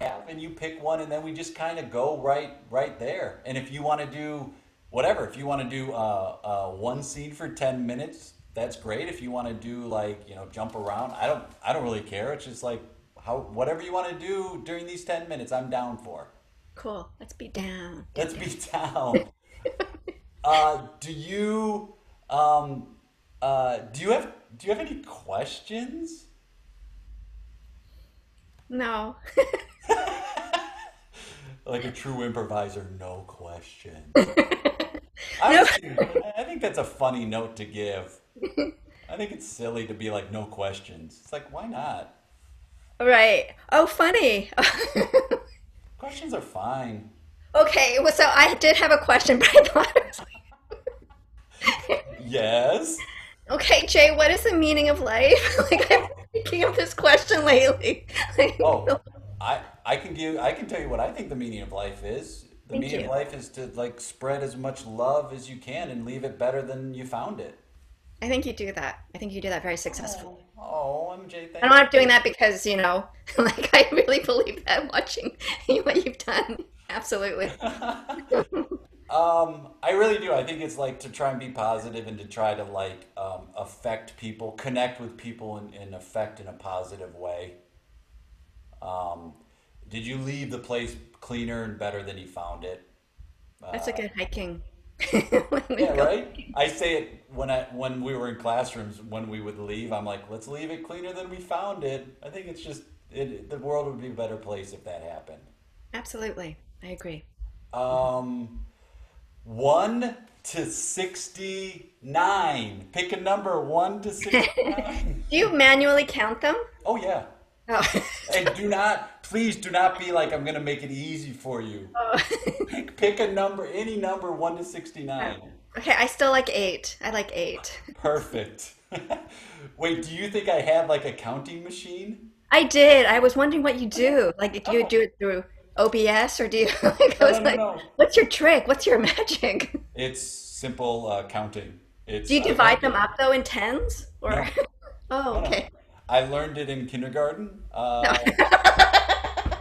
have, and you pick one, and then we just kind of go right there. And if you want to do whatever, if you want to do one scene for 10 minutes, that's great. If you want to do like jump around, I don't really care. It's just like how whatever you want to do during these 10 minutes, I'm down for. Cool. Let's be down, Let's down, be down. down. Do you have any questions? No. Like a true improviser, no questions. I No. just I think that's a funny note to give. I think it's silly to be like no questions. It's like why not? Right. Oh, funny. Questions are fine. Okay, well, so I did have a question, but I thought it was Yes. okay, Jay, what is the meaning of life? Like, I've been thinking of this question lately. Oh, I can tell you what I think the meaning of life is. The Thank meaning of you. life is to like spread as much love as you can and leave it better than you found it. I think you do that. I think you do that very successfully. Oh, MJ, And thank I'm not doing you. that because, like I really believe that watching what you've done. Absolutely. I really do. I think it's like to try and be positive and to try to like affect people, connect with people, and affect in a positive way. Um, did you leave the place cleaner and better than you found it? That's a Uh, good hiking. When we yeah, go right. hiking. I say it when we were in classrooms when we would leave. I'm like, let's leave it cleaner than we found it. I think it's just the world would be a better place if that happened. Absolutely. I agree. Um, 1 to 69. Pick a number 1 to 69. Do you manually count them? Oh yeah. Oh. And please do not be like I'm gonna make it easy for you. Oh. Pick a number, any number 1 to 69. Okay, I still like eight. I like eight. Perfect. Wait, do you think I have like a counting machine? I did. I was wondering what you do. Like, if you Oh, do it through OBS or do you like, I no, no, was no, like, no. what's your trick? What's your magic? It's simple counting. Do It's you I divide learned them it. up though in tens? Or No, oh, no, no. okay. I learned it in kindergarten. No.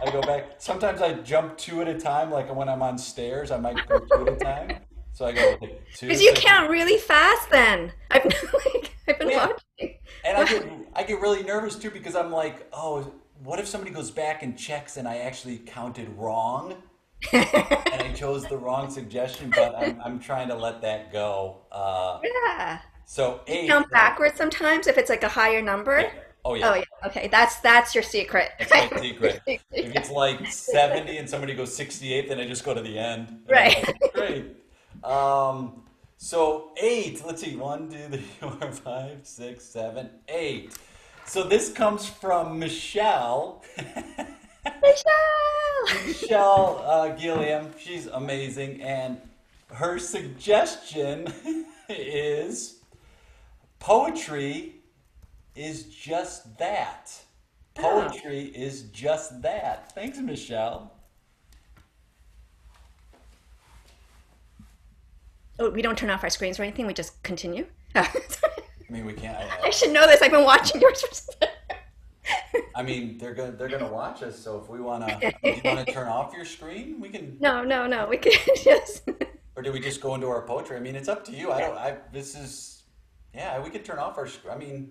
I go back. Sometimes I jump two at a time. Like when I'm on stairs, I might go two at a time. So I go okay, Because two. you So I can, count really fast then. I've been yeah, watching. and I get really nervous too because I'm like, oh, what if somebody goes back and checks and I actually counted wrong and I chose the wrong suggestion? But I'm trying to let that go. Yeah. So You eight. count backwards sometimes if it's like a higher number. Yeah. Oh Oh yeah. yeah. Okay. That's your secret. That's my secret. If Yeah. it's like 70 and somebody goes 68, then I just go to the end. And I'm Right. like, great. So eight, let's see, one, two, three, four, five, six, seven, eight. So this comes from Michelle. Michelle. Michelle Gilliam. She's amazing. And her suggestion is poetry is just that. Oh. Poetry is just that. Thanks, Michelle. Oh, we don't turn off our screens or anything. We just continue. Oh, sorry. I mean, we can't. I should know this. I've been watching yours for so I mean, they're gonna watch us. So if we wanna, do you wanna turn off your screen? We can, No, no, no. We could just. or do we just go into our poetry? I mean, it's up to you. I don't. I this is, yeah. We could turn off our screen. I mean,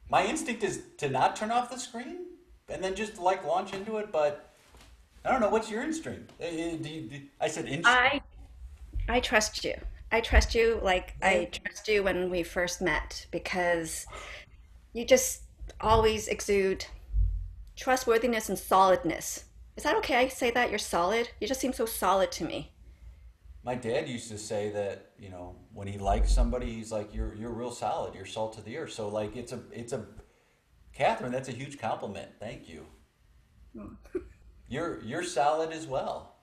my instinct is to not turn off the screen and then just like launch into it. But I don't know. What's your instinct? I said instinct. I I trust you. I trust you like I Thank you. trust you when we first met because you just always exude trustworthiness and solidness. Is that okay? I say that you're solid. You just seem so solid to me. My dad used to say that, when he likes somebody, he's like, you're real solid. You're salt to the earth. So like, it's a Catherine. That's a huge compliment. Thank you. You're solid as well.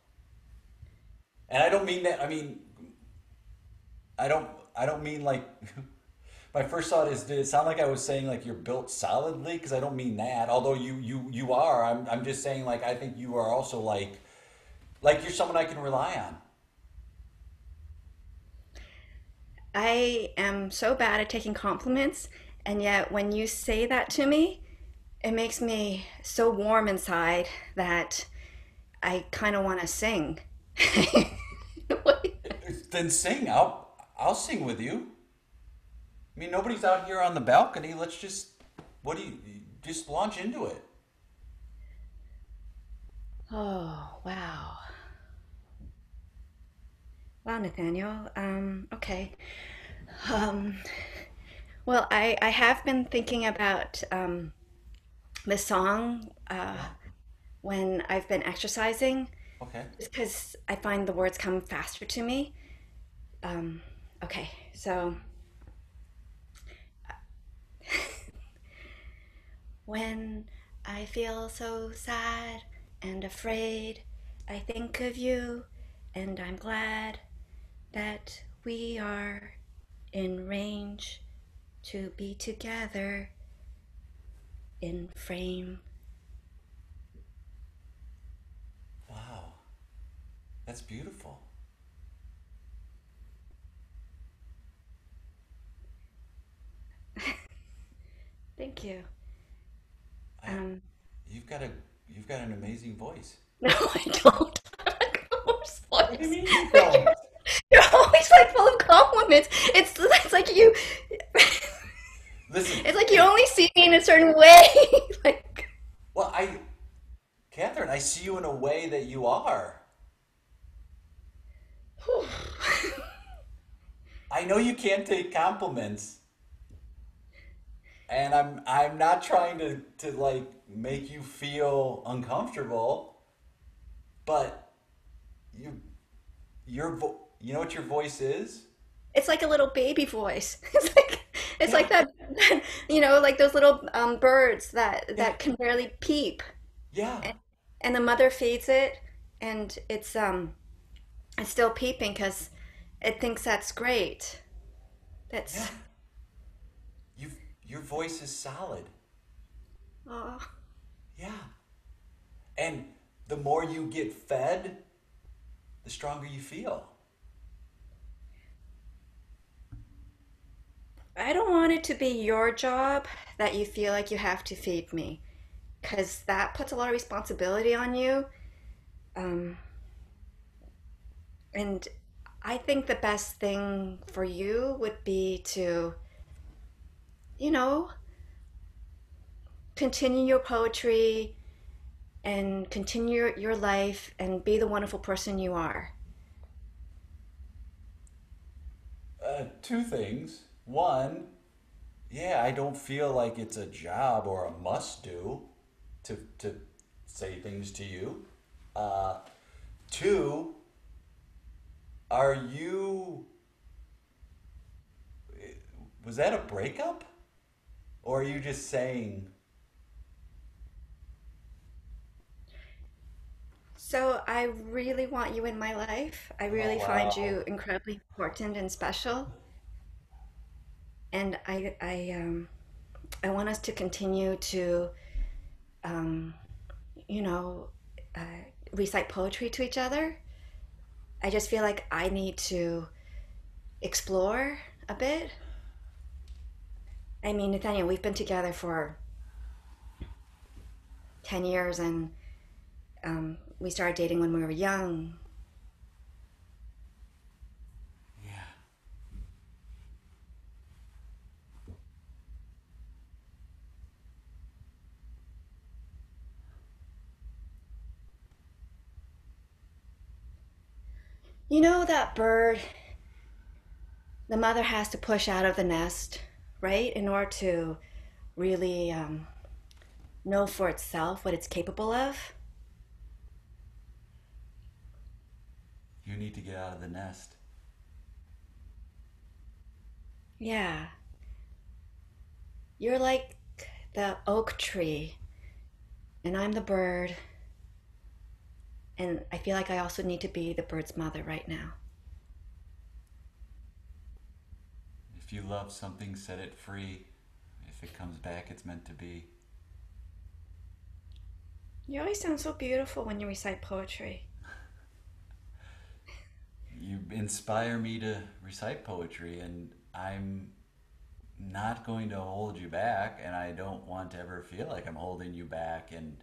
And I don't mean that. I mean, I don't mean like. My first thought is, did it sound like I was saying like you're built solidly? Because I don't mean that. Although you are. I'm just saying like I think you are also like you're someone I can rely on. I am so bad at taking compliments, and yet when you say that to me, it makes me so warm inside that I kind of want to sing. Then sing. I'll sing with you. I mean, nobody's out here on the balcony. Let's just, what do you, just launch into it. Oh, wow. Wow, Nathaniel. Okay. Um, well, I have been thinking about the song Yeah. when I've been exercising, Okay. just because I find the words come faster to me. Um, okay, so when I feel so sad and afraid, I think of you, and I'm glad that we are in range to be together in frame. Wow. That's beautiful. Thank you. I, Um, you've got a, you've got an amazing voice. no, I don't. Of What do you course. mean you don't? You're always like full of compliments. It's like you. Listen, It's like you only see me in a certain way. Like, well, Catherine, I see you in a way that you are. whew. I know you can't take compliments, and I'm not trying to like make you feel uncomfortable, but you you know what your voice is? It's like a little baby voice. It's Yeah, like that, like those little birds yeah, that can barely peep, yeah, and, and the mother feeds it, and it's still peeping because it thinks that's great. yeah. That's You your voice is solid. oh, Yeah. And the more you get fed, the stronger you feel. I don't want it to be your job that you feel like you have to feed me, because that puts a lot of responsibility on you. Um, and I think the best thing for you would be to, you know, continue your poetry and continue your life and be the wonderful person you are. Two things. One, yeah, I don't feel like it's a job or a must do to say things to you. Uh, Two, are you was that a breakup? Or are you just saying, So I really want you in my life. I oh really find wow. you incredibly important and special. And I want us to continue to, um, you know, uh, recite poetry to each other. I just feel like I need to explore a bit. I mean, Nathaniel, we've been together for 10 years and we started dating when we were young. Yeah. You know that bird, the mother has to push out of the nest, right? In order to really know for itself what it's capable of. You need to get out of the nest. Yeah. You're like the oak tree, and I'm the bird, and I feel like I also need to be the bird's mother right now. If you love something, set it free. If it comes back, it's meant to be. You always sound so beautiful when you recite poetry. You inspire me to recite poetry, and I'm not going to hold you back, and I don't want to ever feel like I'm holding you back. And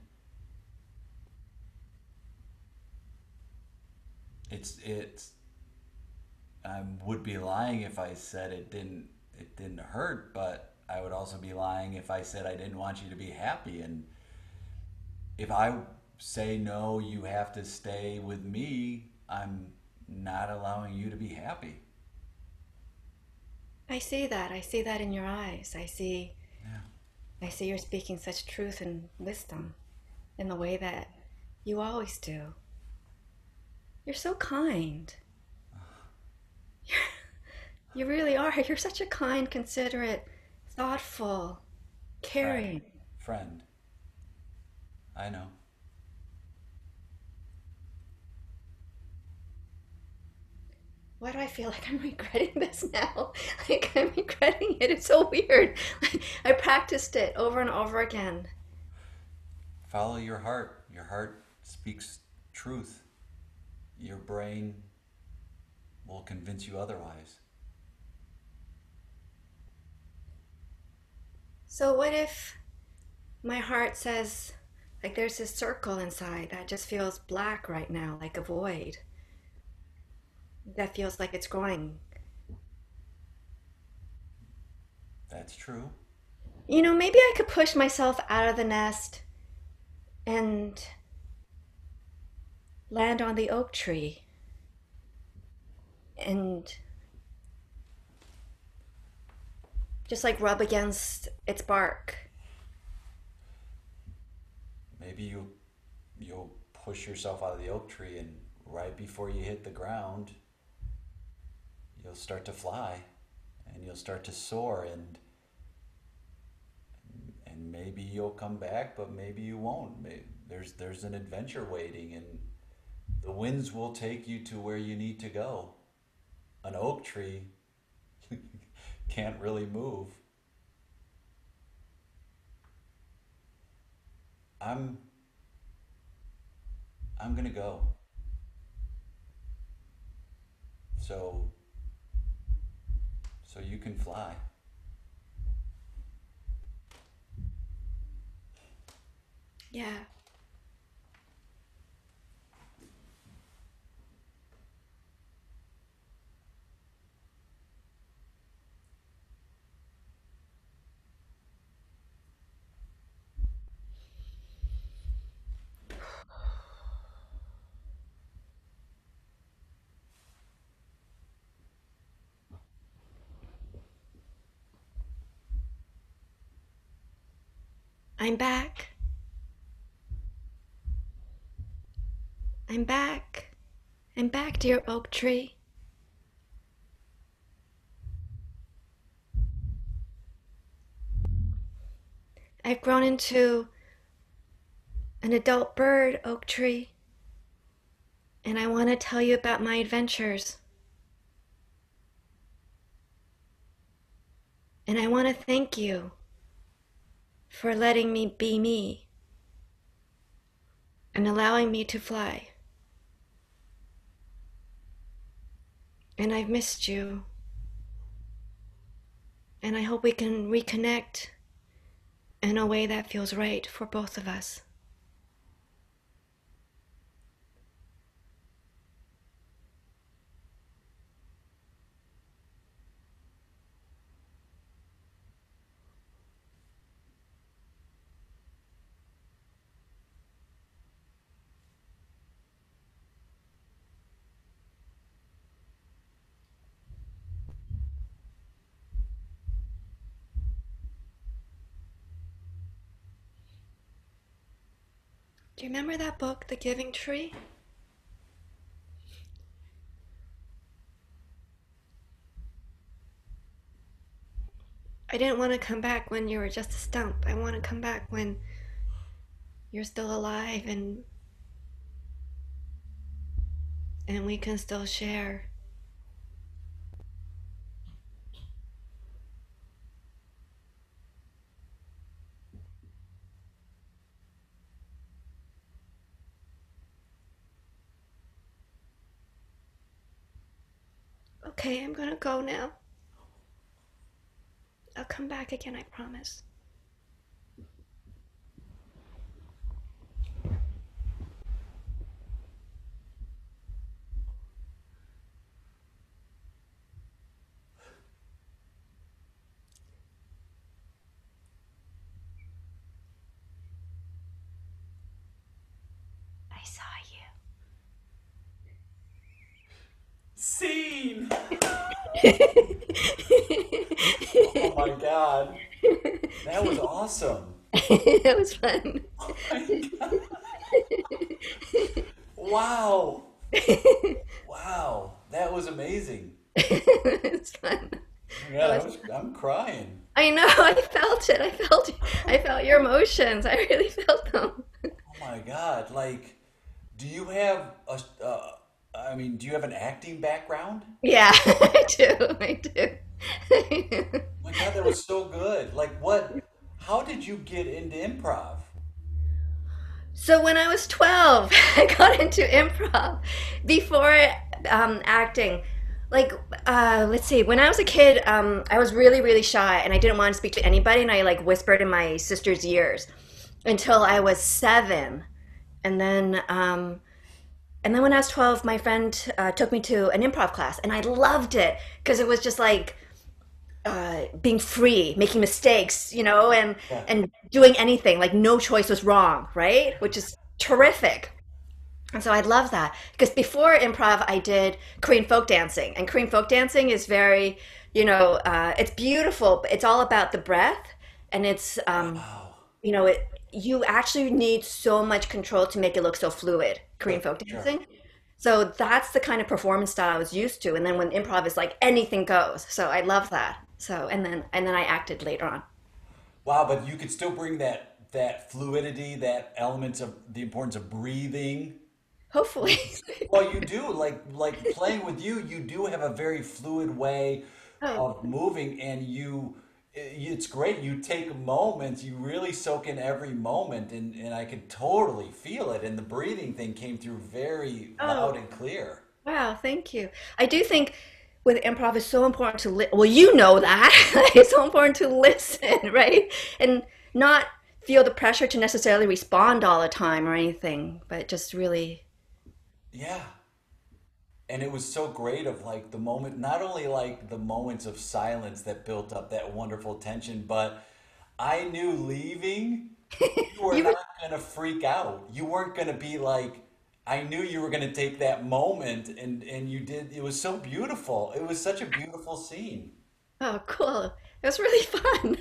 It's I would be lying if I said it didn't hurt, but I would also be lying if I said I didn't want you to be happy. And if I say no, you have to stay with me, I'm not allowing you to be happy. I see that. I see that in your eyes. Yeah. I see you're speaking such truth and wisdom in the way that you always do. You're so kind. You really are. You're such a kind, considerate, thoughtful, Friend. caring. Friend. I know. Why do I feel like I'm regretting this now? Like I'm regretting it. It's so weird. Like, I practiced it over and over again. Follow your heart. Your heart speaks truth. Your brain will convince you otherwise. So what if my heart says, like there's this circle inside that just feels black right now, like a void, that feels like it's growing. That's true. Maybe I could push myself out of the nest and land on the oak tree and just like rub against its bark. Maybe you'll push yourself out of the oak tree, and right before you hit the ground, you'll start to fly, and you'll start to soar, and maybe you'll come back, but maybe you won't. There's an adventure waiting, and the winds will take you to where you need to go. An oak tree can't really move. I'm I'm gonna go. So so you can fly. Yeah. I'm back. I'm back. I'm back, dear oak tree. I've grown into an adult bird, oak tree, and I want to tell you about my adventures. And I want to thank you for letting me be me and allowing me to fly. And I've missed you. And I hope we can reconnect in a way that feels right for both of us. Do you remember that book, The Giving Tree? I didn't want to come back when you were just a stump. I want to come back when you're still alive and we can still share. Okay, I'm gonna go now. I'll come back again, I promise. I saw Scene. Oh my you. God. That was awesome. It was fun. Oh my God. Wow. Wow. That was amazing. It's fun. Oh my That God, was. I'm crying. I know. I felt it. I felt your emotions. I really felt them. Oh my God. Like, do you have do you have an acting background? Yeah, I do. I do. Oh my God, that was so good. Like, how did you get into improv? So when I was 12, I got into improv before acting. Like, let's see, when I was a kid, I was really, really shy and I didn't want to speak to anybody, and I like whispered in my sister's ears until I was 7. And then, and then when I was 12, my friend took me to an improv class, and I loved it because it was just like being free, making mistakes, Yeah. and doing anything. Like no choice was wrong, right? Which is terrific. And so I love that because before improv, I did Korean folk dancing, and Korean folk dancing is very, it's beautiful. But it's all about the breath, and it's, Wow. it. You actually need so much control to make it look so fluid. Korean Sure, folk sure. dancing. So that's the kind of performance style I was used to. And then when improv is like anything goes. So I love that. So and then I acted later on. Wow, but you could still bring that fluidity, that elements of the importance of breathing. Hopefully. Well, you do like playing with you. You do have a very fluid way Oh, of moving, and it's great. You take moments, you really soak in every moment, and I could totally feel it. And the breathing thing came through very oh, loud and clear. wow, thank you. I do think with improv it's so important to well, you know that. It's so important to listen, right? And not feel the pressure to necessarily respond all the time or anything, but just really. Yeah. And it was so great of like the moment, not only like the moments of silence that built up that wonderful tension, but I knew leaving, you were You were. not going to freak out. You weren't going to be like, I knew you were going to take that moment, and you did. It was so beautiful. It was such a beautiful scene. Oh, cool. It was really fun.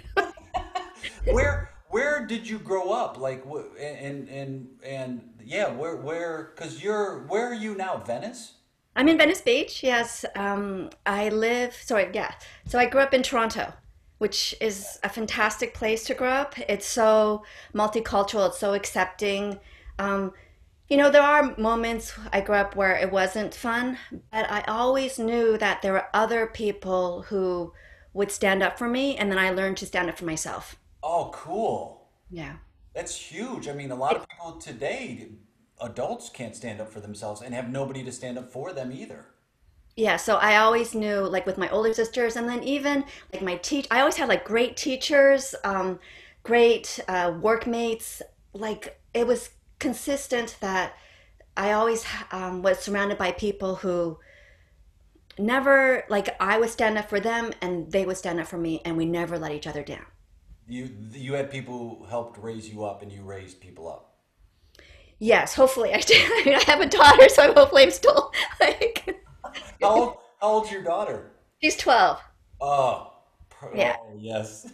Where did you grow up? Like, and yeah, because where are you now? Venice? I'm in Venice Beach. Yes. I live, sorry, yeah. So I grew up in Toronto, which is a fantastic place to grow up. It's so multicultural, it's so accepting. Um, there are moments I grew up where it wasn't fun, but I always knew that there were other people who would stand up for me, and then I learned to stand up for myself. Oh, cool. Yeah. That's huge. I mean, a lot of people today, adults can't stand up for themselves and have nobody to stand up for them either. Yeah, so I always knew, like with my older sisters, and then even like I always had like great teachers, great workmates. Like it was consistent that I always was surrounded by people who never, like I would stand up for them and they would stand up for me, and we never let each other down. You had people who helped raise you up and you raised people up. Yes, hopefully I did. I mean, I have a daughter, so hopefully I'm still like, How old's your daughter? she's 12. Oh, Yeah. oh yes.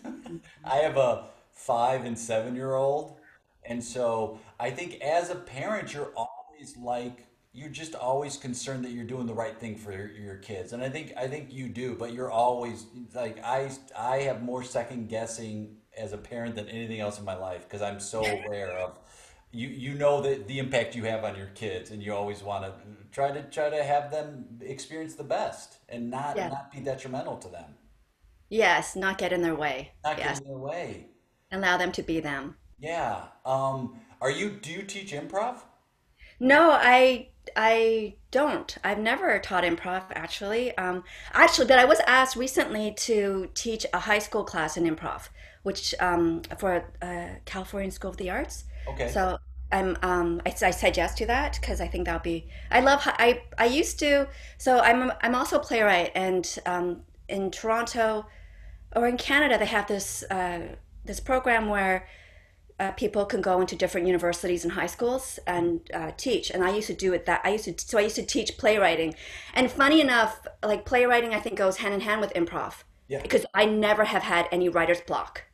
I have a 5 and 7 year old, and so I think as a parent, you're just always concerned that you're doing the right thing for your kids, and I think you do, but you're always like I have more second guessing as a parent than anything else in my life because I'm so aware of you know the impact you have on your kids, and you always want to try to have them experience the best and not Yeah. not be detrimental to them, Yes, not get in their way. not get Yes. in their way. Allow them to be them. Yeah. Do you teach improv? No, I don't. I've never taught improv actually. Actually, but I was asked recently to teach a high school class in improv, which for California School of the Arts. Okay. So I said yes to that because I think that'll be. I love. I used to. So I'm also a playwright, and in Toronto or in Canada they have this program where people can go into different universities and high schools and teach. And I used to do it that I used to teach playwriting. And funny enough, like playwriting, I think goes hand in hand with improv Yeah. because I never have had any writer's block.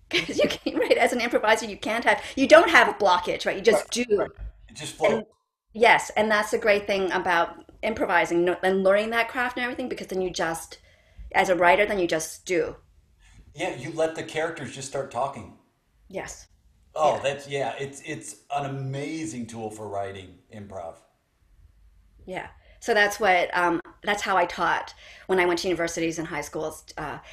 Because you can't, right, as an improviser, you don't have a blockage, right? You Right. just Right. do. It just And flows. yes, and that's the great thing about improvising and learning that craft and everything, because then you just, as a writer, then you just do. Yeah, you let the characters just start talking. Yes. Oh, Yeah. that's yeah, it's an amazing tool for writing improv. Yeah. So that's how I taught when I went to universities and high schools.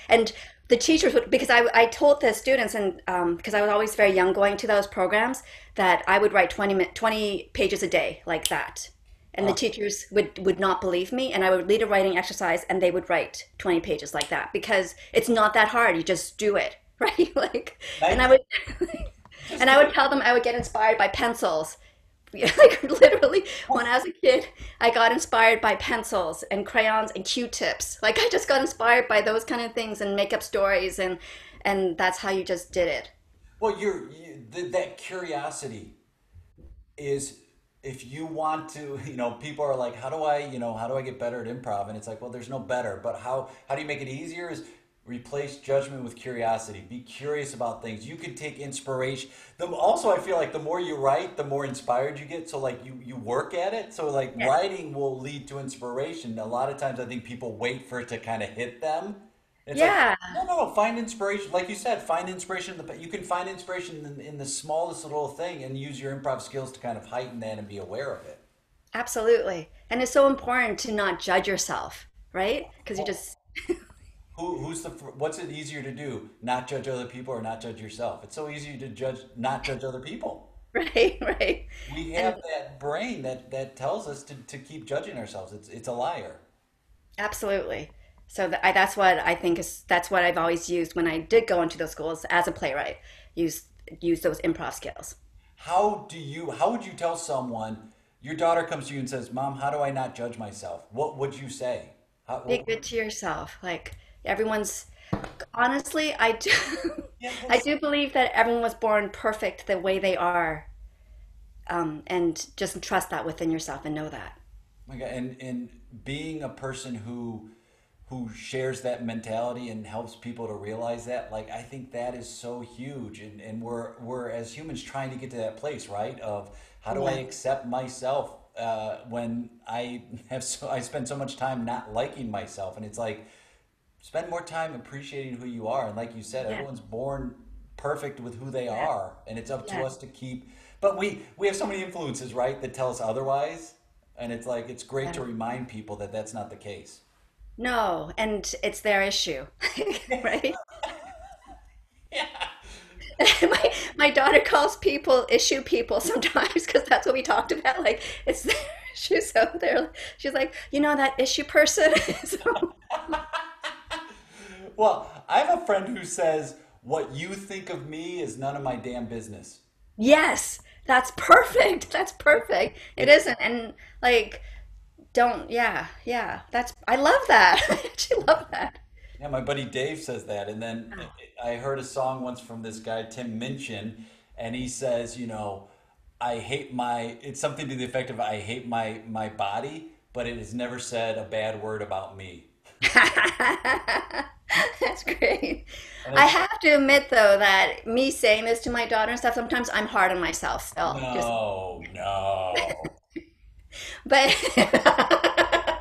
And the teachers would, because I told the students, and because I was always very young going to those programs, that I would write 20 pages a day like that. And the Uh, teachers would not believe me, and I would lead a writing exercise, and they would write 20 pages like that because it's not that hard. You just do it, right? Like, and I nice. would, Just and I do would it. tell them I would get inspired by pencils. Like literally, when I was a kid, I got inspired by pencils and crayons and Q-tips. Like I just got inspired by those kind of things and make up stories, and that's how you just did it. Well, that curiosity is if you want to, people are like, how do I get better at improv? And it's like, well, there's no better, but how do you make it easier is replace judgment with curiosity. Be curious about things. You can take inspiration. Also, I feel like the more you write, the more inspired you get. So like you work at it. So like Yeah. writing will lead to inspiration. A lot of times I think people wait for it to kind of hit them. It's like, Yeah, no, no, no. Find inspiration. Like you said, find inspiration. You can find inspiration in the smallest little thing and use your improv skills to kind of heighten that and be aware of it. absolutely. And it's so important to not judge yourself, right? Because you just, What's it easier to do? Not judge other people or not judge yourself? It's so easy to not judge other people. right, right. We And have that brain that tells us to keep judging ourselves. It's a liar. absolutely. So that's what I think that's what I've always used when I did go into those schools as a playwright. Use use those improv skills. How would you tell someone, your daughter comes to you and says, Mom, how do I not judge myself? What would you say? Be good to yourself. Like everyone's honestly, I do Yeah, I that's, do believe that everyone was born perfect the way they are. And just trust that within yourself and know that. my God, and being a person who shares that mentality and helps people to realize that, like I think that is so huge, and we're as humans trying to get to that place, right? Of how do I Yeah. accept myself when I spend so much time not liking myself, and it's like spend more time appreciating who you are, and like you said, Yeah. everyone's born perfect with who they Yeah. are, and it's up to Yeah. us to keep. But we have so many influences, right, that tell us otherwise, and it's like it's great Yeah. to remind people that that's not the case. No, and it's their issue, right? Yeah. My daughter calls people issue people sometimes because that's what we talked about. Like it's their issue. So she's like, that issue person. So, Well, I have a friend who says, "What you think of me is none of my damn business." yes, that's perfect. That's perfect. It It's isn't. And like, don't, yeah, yeah. I love that. I actually love that. Yeah, my buddy Dave says that, and then I heard a song once from this guy Tim Minchin, and he says, I hate my. It's something to the effect of, "I hate my body, but it has never said a bad word about me." That's great. And I it's have to admit though that me saying this to my daughter and stuff, sometimes I'm hard on myself still. Just, no, no. but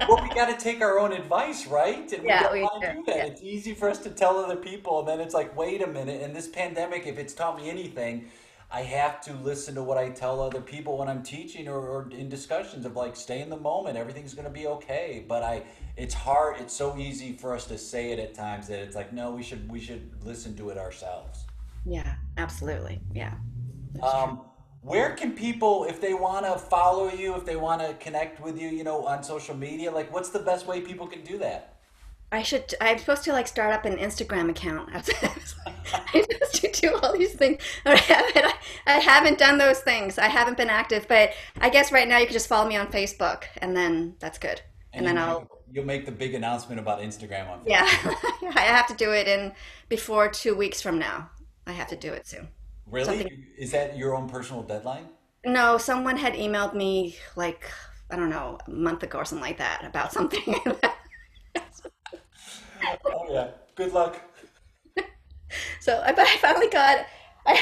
Well, we got to take our own advice, right? And we yeah, don't we want do. to do that. Yeah, It's easy for us to tell other people, and then it's like, wait a minute. And this pandemic, if it's taught me anything, I have to listen to what I tell other people when I'm teaching or in discussions of like, stay in the moment. Everything's going to be okay. But it's hard. It's so easy for us to say it at times that it's like, no, we should listen to it ourselves. yeah, absolutely. Yeah, that's true. Um, where can people, if they want to follow you, if they want to connect with you, on social media, like what's the best way people can do that? I'm supposed to like start up an Instagram account. I'm supposed to do all these things. I haven't done those things. I haven't been active, but I guess right now you can just follow me on Facebook and then that's good. And And then you'll make the big announcement about Instagram on yeah, Facebook. I have to do it in before 2 weeks from now. I have to do it soon. something. Really? Is that your own personal deadline? No, someone had emailed me like, I don't know, a month ago or something like that about something. Oh yeah. Good luck. But I finally got.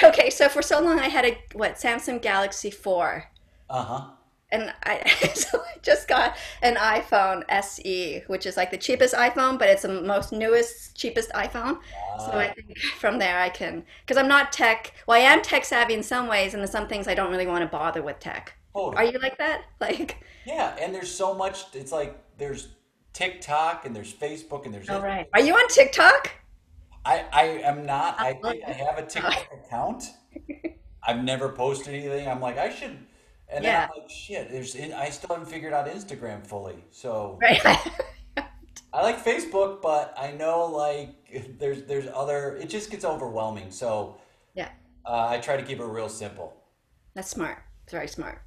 Okay, so for so long I had a what Samsung Galaxy 4, Uh-huh. and I so I just got an iPhone SE, which is like the cheapest iPhone, but it's the most newest, cheapest iPhone. So Uh, I think from there I can, because I'm not tech. Well, I am tech savvy in some ways, and in some things I don't really want to bother with tech. Are totally. you like that? Like, Yeah, and there's so much. It's like there's TikTok and there's Facebook and there's all it. right. Are you on TikTok? I am not. I Oh, think I have a TikTok account. I've never posted anything. I'm like, I should. And then I'm yeah. like, shit, I still haven't figured out Instagram fully. So Right. I like Facebook, but I know like there's other. It just gets overwhelming. So Yeah. I try to keep it real simple. That's smart. It's very smart.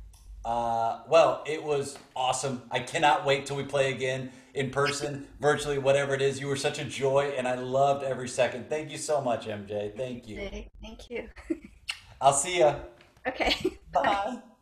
Well, it was awesome. I cannot wait till we play again in person, virtually, whatever it is. You were such a joy, and I loved every second. Thank you so much, MJ. Thank you. Okay, thank you. I'll see ya. Okay. Bye. Bye.